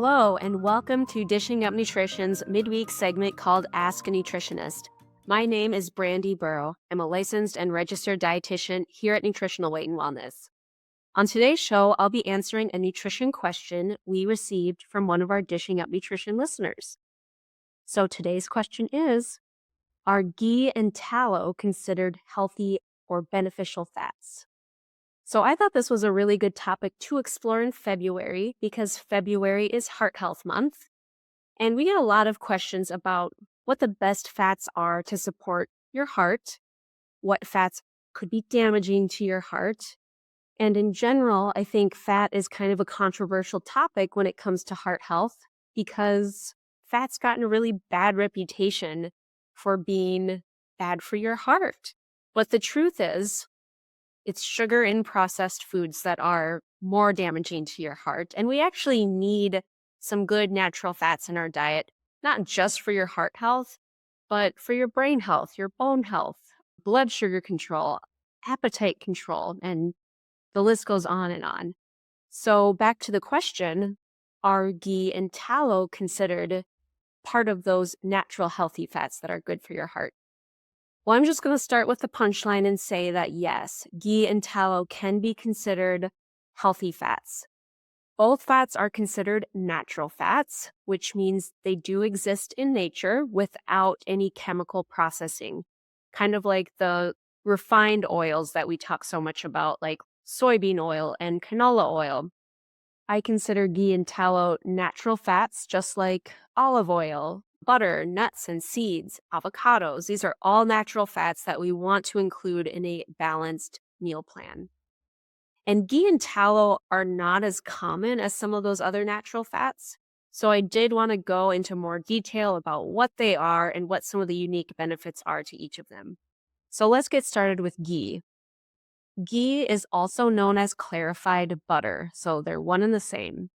Hello, and welcome to Dishing Up Nutrition's midweek segment called Ask a Nutritionist. My name is Brandy Buro. I'm a licensed and registered dietitian here at Nutritional Weight and Wellness. On today's show, I'll be answering a nutrition question we received from one of our Dishing Up Nutrition listeners. So today's question is, are ghee and tallow considered healthy or beneficial fats? So I thought this was a really good topic to explore in February because February is Heart Health Month. And we get a lot of questions about what the best fats are to support your heart, what fats could be damaging to your heart. And in general, I think fat is kind of a controversial topic when it comes to heart health because fat's gotten a really bad reputation for being bad for your heart. But the truth is, it's sugar in processed foods that are more damaging to your heart. And we actually need some good natural fats in our diet, not just for your heart health, but for your brain health, your bone health, blood sugar control, appetite control, and the list goes on and on. So back to the question, are ghee and tallow considered part of those natural healthy fats that are good for your heart? Well, I'm just going to start with the punchline and say that yes, ghee and tallow can be considered healthy fats. Both fats are considered natural fats, which means they do exist in nature without any chemical processing, kind of like the refined oils that we talk so much about, like soybean oil and canola oil. I consider ghee and tallow natural fats, just like olive oil, butter, nuts and seeds, avocados. These are all natural fats that we want to include in a balanced meal plan. And ghee and tallow are not as common as some of those other natural fats. So I did want to go into more detail about what they are and what some of the unique benefits are to each of them. So let's get started with ghee. Ghee is also known as clarified butter, so they're one and the same.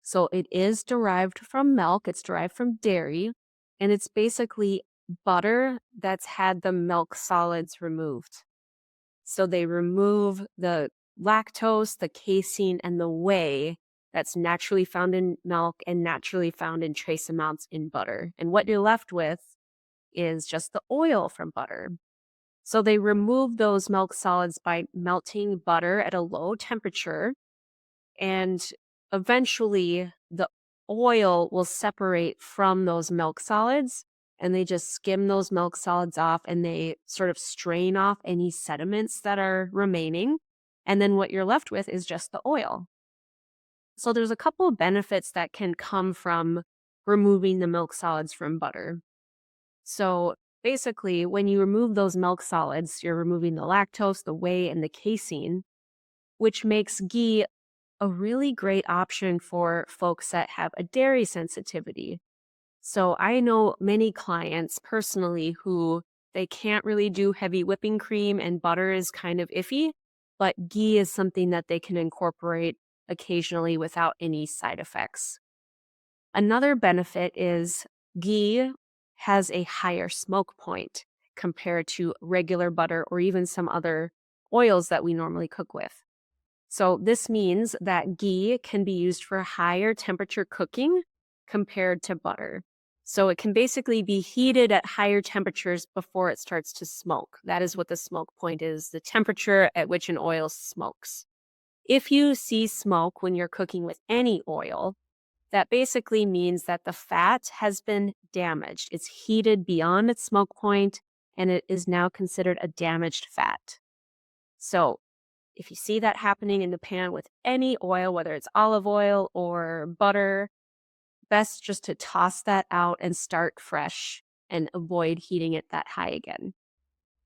So it is derived from milk, it's derived from dairy, and it's basically butter that's had the milk solids removed. So they remove the lactose, the casein, and the whey that's naturally found in milk and naturally found in trace amounts in butter. And what you're left with is just the oil from butter. So they remove those milk solids by melting butter at a low temperature, and eventually the oil will separate from those milk solids, and they just skim those milk solids off and they sort of strain off any sediments that are remaining. And then what you're left with is just the oil. So there's a couple of benefits that can come from removing the milk solids from butter. So basically, when you remove those milk solids, you're removing the lactose, the whey, and the casein, which makes ghee a really great option for folks that have a dairy sensitivity. So I know many clients personally who they can't really do heavy whipping cream and butter is kind of iffy, but ghee is something that they can incorporate occasionally without any side effects. Another benefit is ghee has a higher smoke point compared to regular butter or even some other oils that we normally cook with. So this means that ghee can be used for higher temperature cooking compared to butter. So it can basically be heated at higher temperatures before it starts to smoke. That is what the smoke point is, the temperature at which an oil smokes. If you see smoke when you're cooking with any oil, that basically means that the fat has been damaged. It's heated beyond its smoke point, and it is now considered a damaged fat. So if you see that happening in the pan with any oil, whether it's olive oil or butter, best just to toss that out and start fresh and avoid heating it that high again.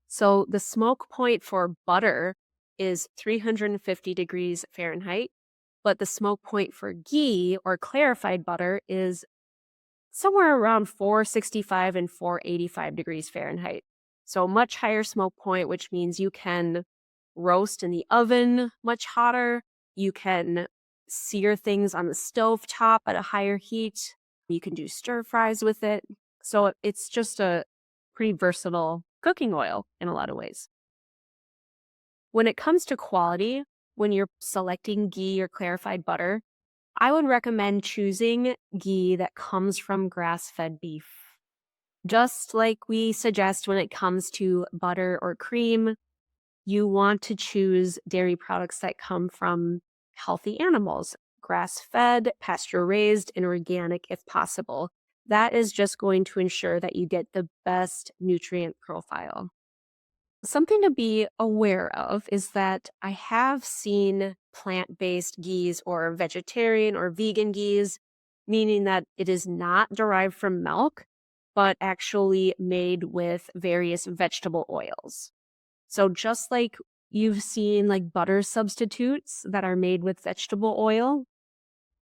So the smoke point for butter is 350 degrees Fahrenheit, but the smoke point for ghee or clarified butter is somewhere around 465 and 485 degrees Fahrenheit. So much higher smoke point, which means you can roast in the oven much hotter. You can sear things on the stove top at a higher heat. You can do stir fries with it. So it's just a pretty versatile cooking oil in a lot of ways. When it comes to quality, when you're selecting ghee or clarified butter, I would recommend choosing ghee that comes from grass-fed beef. Just like we suggest when it comes to butter or cream, you want to choose dairy products that come from healthy animals, grass-fed, pasture-raised, and organic if possible. That is just going to ensure that you get the best nutrient profile. Something to be aware of is that I have seen plant-based ghees or vegetarian or vegan ghees, meaning that it is not derived from milk, but actually made with various vegetable oils. So just like you've seen like butter substitutes that are made with vegetable oil,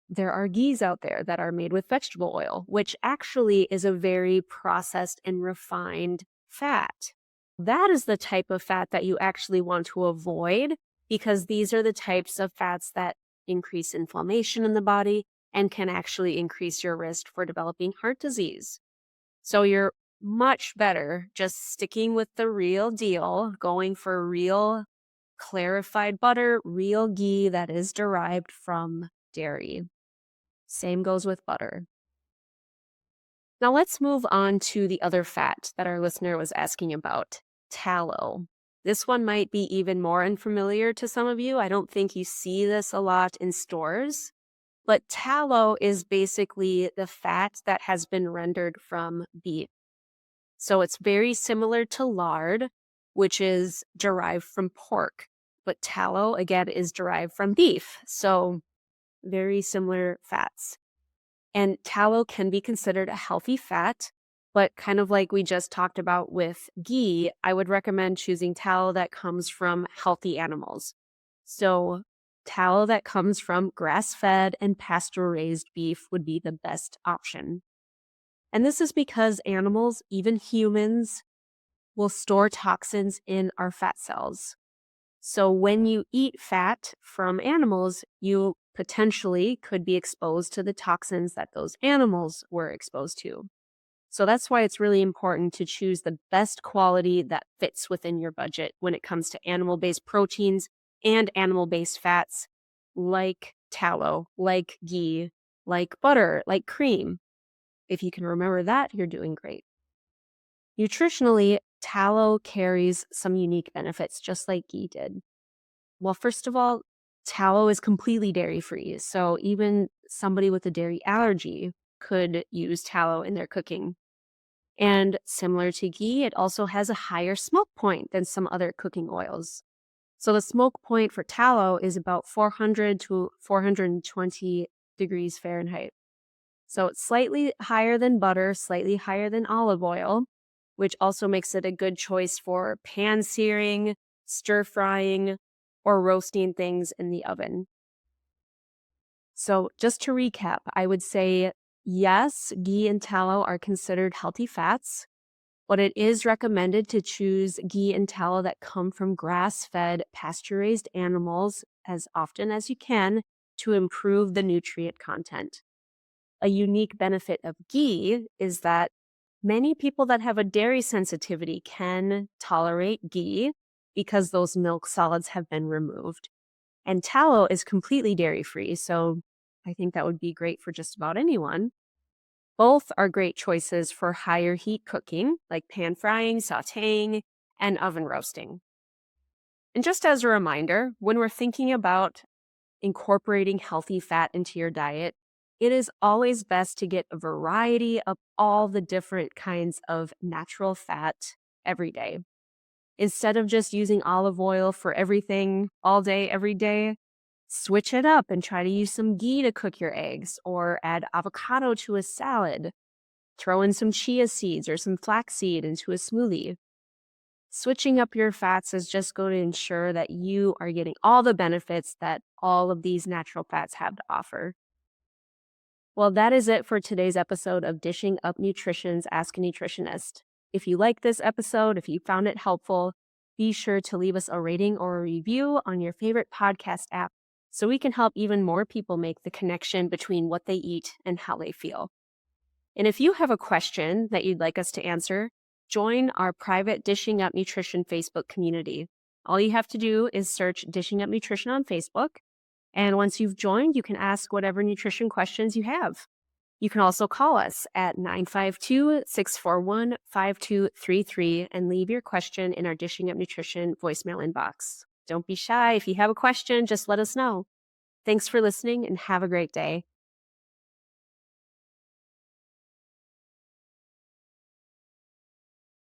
there are ghees out there that are made with vegetable oil, which actually is a very processed and refined fat. That is the type of fat that you actually want to avoid because these are the types of fats that increase inflammation in the body and can actually increase your risk for developing heart disease. So you're much better just sticking with the real deal, going for real clarified butter, real ghee that is derived from dairy. Same goes with butter. Now let's move on to the other fat that our listener was asking about, tallow. This one might be even more unfamiliar to some of you. I don't think you see this a lot in stores, but tallow is basically the fat that has been rendered from beef. So it's very similar to lard, which is derived from pork, but tallow, again, is derived from beef. So very similar fats. And tallow can be considered a healthy fat, but kind of like we just talked about with ghee, I would recommend choosing tallow that comes from healthy animals. So tallow that comes from grass-fed and pasture-raised beef would be the best option. And this is because animals, even humans, will store toxins in our fat cells. So when you eat fat from animals, you potentially could be exposed to the toxins that those animals were exposed to. So that's why it's really important to choose the best quality that fits within your budget when it comes to animal-based proteins and animal-based fats like tallow, like ghee, like butter, like cream. If you can remember that, you're doing great. Nutritionally, tallow carries some unique benefits, just like ghee did. Well, first of all, tallow is completely dairy-free, so even somebody with a dairy allergy could use tallow in their cooking. And similar to ghee, it also has a higher smoke point than some other cooking oils. So the smoke point for tallow is about 400 to 420 degrees Fahrenheit. So it's slightly higher than butter, slightly higher than olive oil, which also makes it a good choice for pan searing, stir frying, or roasting things in the oven. So just to recap, I would say yes, ghee and tallow are considered healthy fats, but it is recommended to choose ghee and tallow that come from grass-fed, pasture-raised animals as often as you can to improve the nutrient content. A unique benefit of ghee is that many people that have a dairy sensitivity can tolerate ghee because those milk solids have been removed. And tallow is completely dairy-free, so I think that would be great for just about anyone. Both are great choices for higher heat cooking, like pan frying, sautéing, and oven roasting. And just as a reminder, when we're thinking about incorporating healthy fat into your diet, it is always best to get a variety of all the different kinds of natural fat every day. Instead of just using olive oil for everything all day, every day, switch it up and try to use some ghee to cook your eggs or add avocado to a salad. Throw in some chia seeds or some flaxseed into a smoothie. Switching up your fats is just going to ensure that you are getting all the benefits that all of these natural fats have to offer. Well, that is it for today's episode of Dishing Up Nutrition's Ask a Nutritionist. If you like this episode, if you found it helpful, be sure to leave us a rating or a review on your favorite podcast app so we can help even more people make the connection between what they eat and how they feel. And if you have a question that you'd like us to answer, join our private Dishing Up Nutrition Facebook community. All you have to do is search Dishing Up Nutrition on Facebook, And once you've joined, you can ask whatever nutrition questions you have. You can also call us at 952-641-5233 and leave your question in our Dishing Up Nutrition voicemail inbox. Don't be shy. If you have a question, just let us know. Thanks for listening and have a great day.